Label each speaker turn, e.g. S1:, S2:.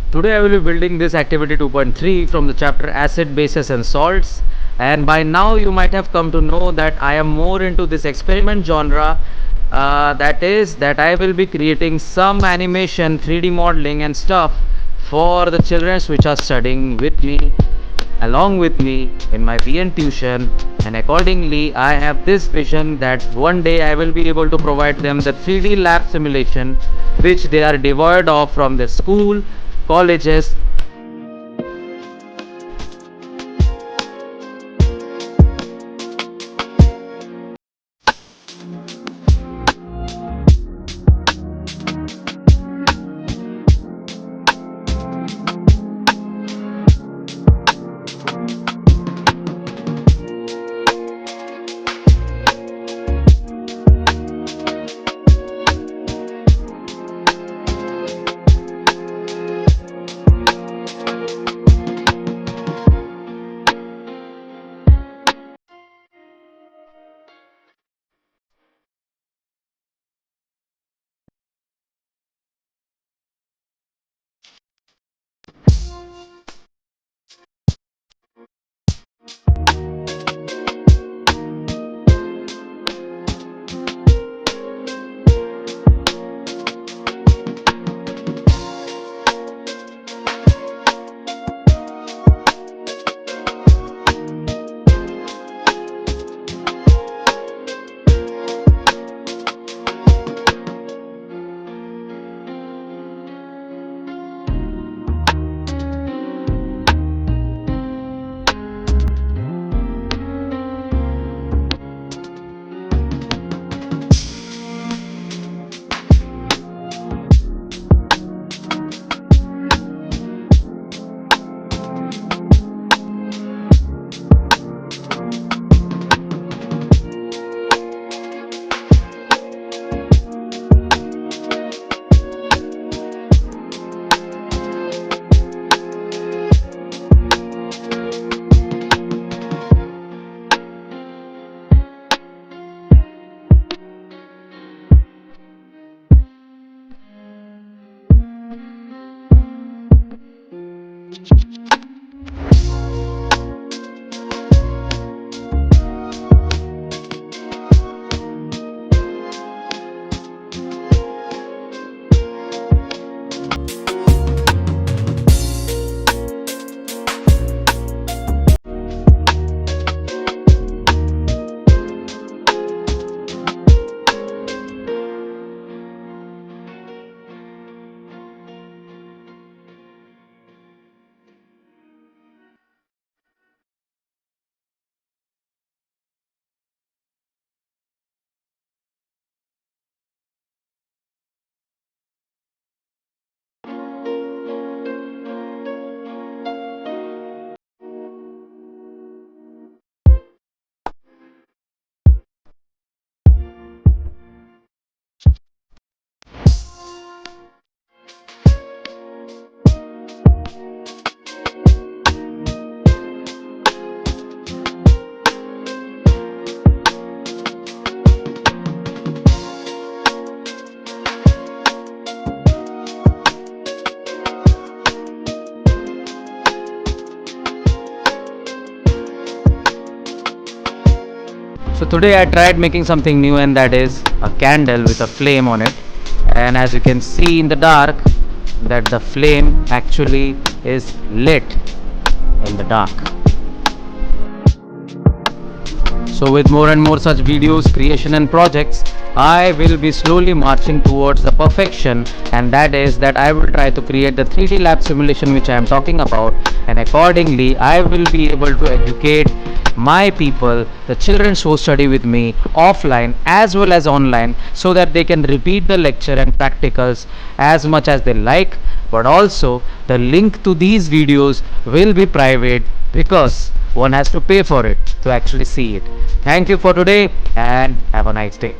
S1: Today I will be building this activity 2.3 from the chapter acid, bases and salts. And by now you might have come to know that I am more into this experiment genre. That is that I will be creating some animation, 3D modeling and stuff for the children which are studying with me, along with me in my VN tuition. And accordingly I have this vision that one day I will be able to provide them the 3D lab simulation which they are devoid of from the school, colleges. So today I tried making something new, and that is a candle with a flame on it. And as you can see in the dark, that the flame actually is lit in the dark. So with more and more such videos, creation and projects, I will be slowly marching towards the perfection, and that is that I will try to create the 3D lab simulation which I am talking about, and accordingly I will be able to educate my people, the children who study with me offline as well as online, so that they can repeat the lecture and practicals as much as they like. But also the link to these videos will be private because one has to pay for it to actually see it. Thank you for today and have a nice day.